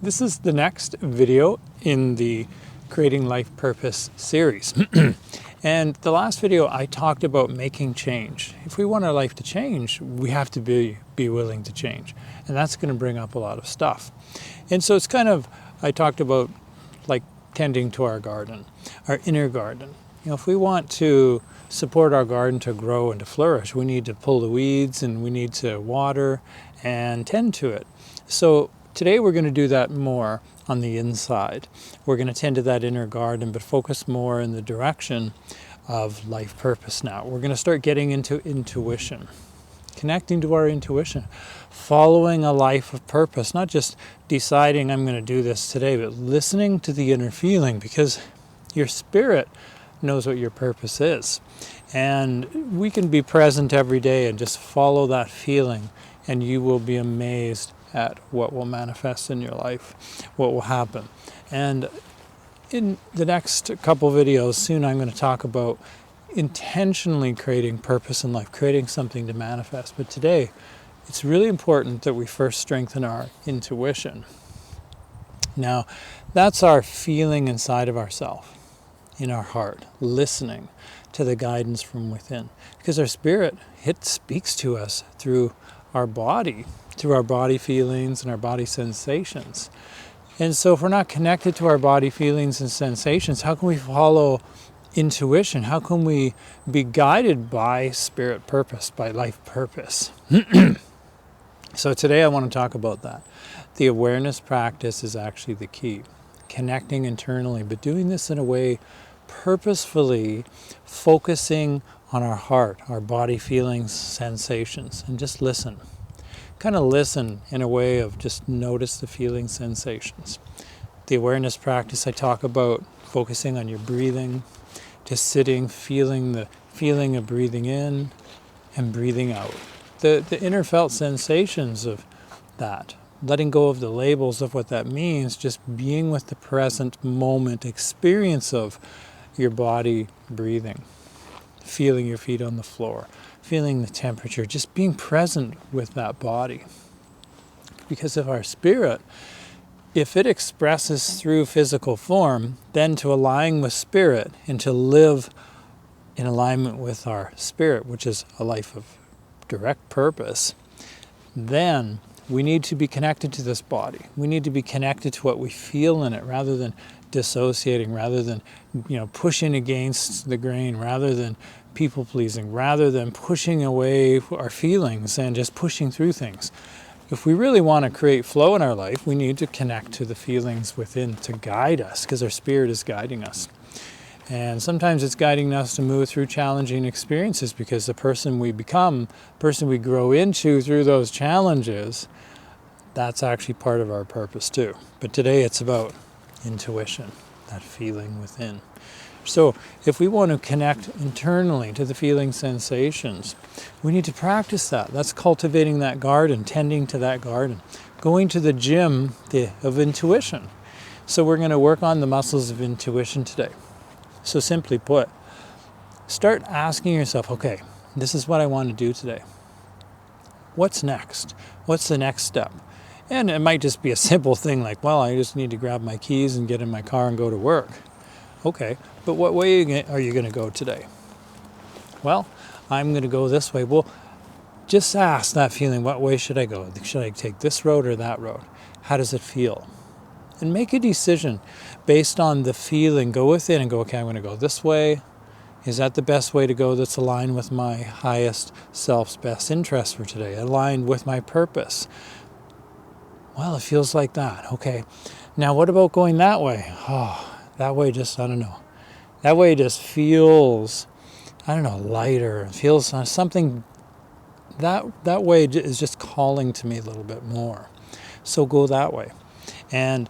This is the next video in the Creating Life Purpose series. And the last video I talked about making change. If we want our life to change, we have to be willing to change. And that's going to bring up a lot of stuff. And so it's kind of, I talked about like tending to our garden, our inner garden. If we want to support our garden to grow and to flourish, we need to pull the weeds and we need to water and tend to it. So today we're going to do that more on the inside. We're going to tend to that inner garden, but focus more in the direction of life purpose now. We're going to start getting into intuition, connecting to our intuition, following a life of purpose, not just deciding I'm going to do this today, but listening to the inner feeling, because your spirit knows what your purpose is. And we can be present every day and just follow that feeling, and you will be amazed at what will manifest in your life, what will happen. And in the next couple videos, soon I'm going to talk about intentionally creating purpose in life, creating something to manifest. But today, it's really important that we first strengthen our intuition. Now, that's our feeling inside of ourselves, in our heart, listening to the guidance from within. Because our spirit, it speaks to us through our body feelings and our body sensations. And so if we're not connected to our body feelings and sensations, how can we follow intuition? How can we be guided by spirit purpose, by life purpose? So today I want to talk about that. The awareness practice is actually the key. Connecting internally, but doing this in a way purposefully, focusing on our heart, our body feelings, sensations, and just listen. Kind of listen in a way of just notice the feeling sensations. The awareness practice, I talk about focusing on your breathing, just sitting, feeling the feeling of breathing in and breathing out. The inner felt sensations of that, letting go of the labels of what that means, just being with the present moment experience of your body breathing, feeling your feet on the floor, feeling the temperature, just being present with that body. Because of our spirit, if it expresses through physical form, then to align with spirit and to live in alignment with our spirit, which is a life of direct purpose, then we need to be connected to this body. We need to be connected to what we feel in it, rather than dissociating, rather than pushing against the grain, rather than people pleasing, rather than pushing away our feelings and just pushing through things. If we really want to create flow in our life, we need to connect to the feelings within to guide us, because our spirit is guiding us. And sometimes it's guiding us to move through challenging experiences, because the person we become, person we grow into through those challenges, that's actually part of our purpose too. But today it's about intuition, that feeling within. So if we want to connect internally to the feeling sensations, we need to practice that. That's cultivating that garden, tending to that garden, going to the gym of intuition. So we're going to work on the muscles of intuition today. So simply put, start asking yourself, okay, this is what I want to do today. What's next? What's the next step? And it might just be a simple thing like, well, I just need to grab my keys and get in my car and go to work. Okay, but what way are you going to go today? Well, I'm going to go this way. Well, just ask that feeling, what way should I go? Should I take this road or that road? How does it feel? And make a decision based on the feeling. Go within and go, okay, I'm going to go this way. Is that the best way to go that's aligned with my highest self's best interest for today? Aligned with my purpose? Well, it feels like that. Okay, now what about going that way? Oh, that way just, I don't know. That way just feels, I don't know, lighter. It feels something, that way is just calling to me a little bit more. So go that way. And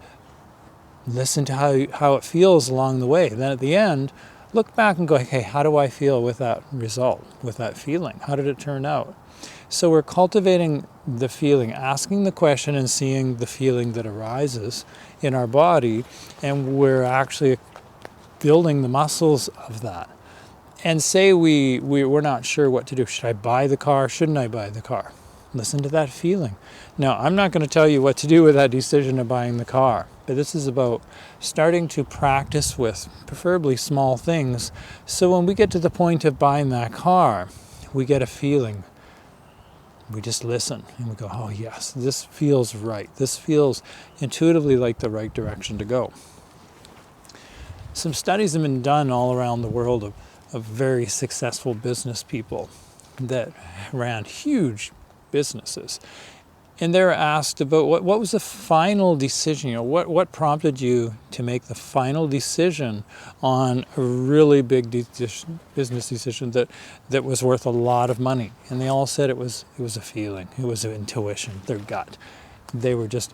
listen to how it feels along the way. Then at the end, look back and go, okay, how do I feel with that result, with that feeling? How did it turn out? So we're cultivating the feeling, asking the question and seeing the feeling that arises in our body, and we're actually building the muscles of that. And say we're not sure what to do. Should I buy the car? Shouldn't I buy the car? Listen to that feeling. Now, I'm not going to tell you what to do with that decision of buying the car, but this is about starting to practice with preferably small things. So when we get to the point of buying that car, we get a feeling. We just listen and we go, oh yes, this feels right. This feels intuitively like the right direction to go. Some studies have been done all around the world of very successful business people that ran huge businesses. And they're asked about what was the final decision, what prompted you to make the final decision on a really big business decision that was worth a lot of money. And they all said it was a feeling, it was an intuition, their gut. They were just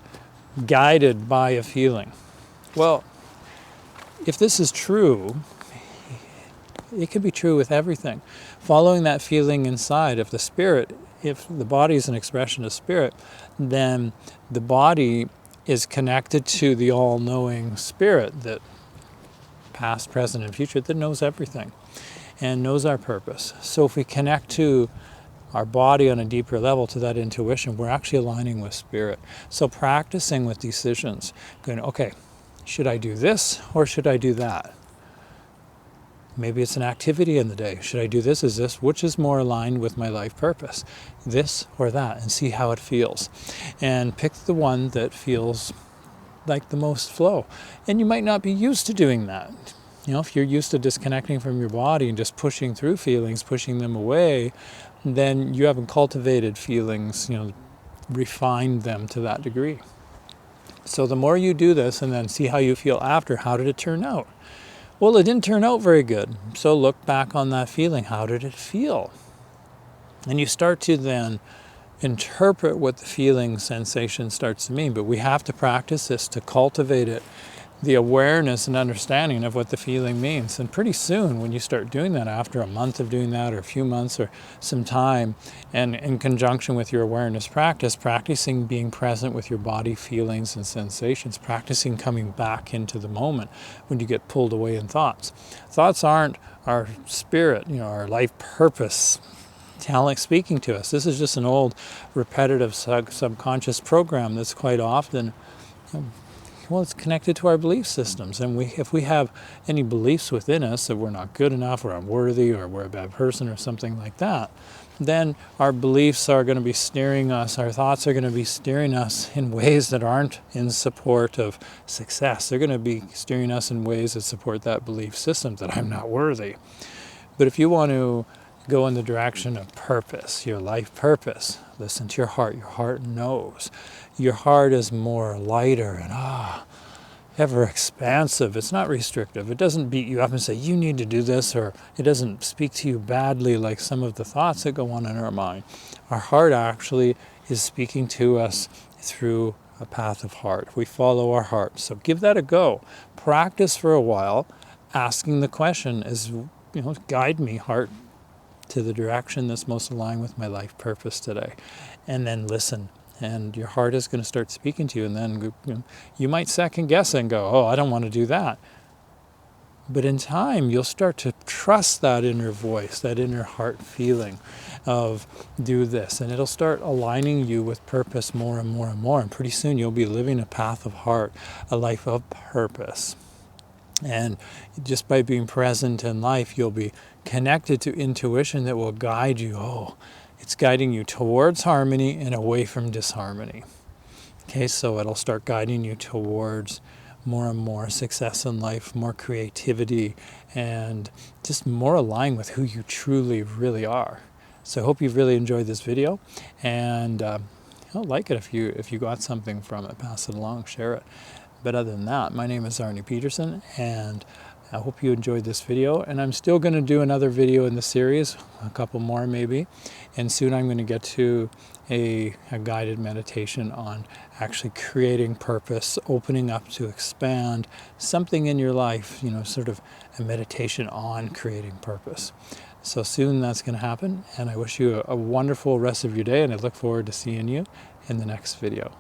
guided by a feeling. Well, if this is true, it could be true with everything. Following that feeling inside of the spirit, if the body is an expression of spirit, then the body is connected to the all-knowing spirit that past, present, and future, that knows everything and knows our purpose. So if we connect to our body on a deeper level, to that intuition, we're actually aligning with spirit. So practicing with decisions, going, okay, should I do this or should I do that? Maybe it's an activity in the day. Should I do this? Is this? Which is more aligned with my life purpose? This or that? And see how it feels. And pick the one that feels like the most flow. And you might not be used to doing that. If you're used to disconnecting from your body and just pushing through feelings, pushing them away, then you haven't cultivated feelings, refined them to that degree. So the more you do this and then see how you feel after, how did it turn out? Well, it didn't turn out very good. So look back on that feeling. How did it feel? And you start to then interpret what the feeling sensation starts to mean. But we have to practice this to cultivate it, the awareness and understanding of what the feeling means. And pretty soon, when you start doing that, after a month of doing that or a few months or some time, and in conjunction with your awareness practice, practicing being present with your body feelings and sensations, practicing coming back into the moment when you get pulled away in thoughts. Thoughts aren't our spirit, our life purpose speaking to us. This is just an old repetitive subconscious program that's quite often it's connected to our belief systems. And if we have any beliefs within us that we're not good enough, or unworthy, or we're a bad person, or something like that, then our beliefs are going to be steering us, our thoughts are going to be steering us in ways that aren't in support of success. They're going to be steering us in ways that support that belief system, that I'm not worthy. But if you want to go in the direction of purpose, your life purpose, listen to your heart. Your heart knows. Your heart is more lighter and ever expansive. It's not restrictive. It doesn't beat you up and say, you need to do this, or it doesn't speak to you badly like some of the thoughts that go on in our mind. Our heart actually is speaking to us through a path of heart. We follow our heart. So give that a go. Practice for a while, asking the question is, guide me, heart, to the direction that's most aligned with my life purpose today. And then listen. And your heart is going to start speaking to you. And then you might second guess and go, oh, I don't want to do that. But in time, you'll start to trust that inner voice, that inner heart feeling of do this. And it'll start aligning you with purpose more and more and more. And pretty soon you'll be living a path of heart, a life of purpose. And just by being present in life, you'll be connected to intuition that will guide you. Oh, it's guiding you towards harmony and away from disharmony. Okay, so it'll start guiding you towards more and more success in life, more creativity, and just more aligned with who you truly, really are. So I hope you've really enjoyed this video, and like it if you got something from it. Pass it along, share it. But other than that, my name is Arnie Peterson, and I hope you enjoyed this video. And I'm still going to do another video in the series, a couple more maybe. And soon I'm going to get to a guided meditation on actually creating purpose, opening up to expand something in your life, sort of a meditation on creating purpose. So soon that's going to happen. And I wish you a wonderful rest of your day, and I look forward to seeing you in the next video.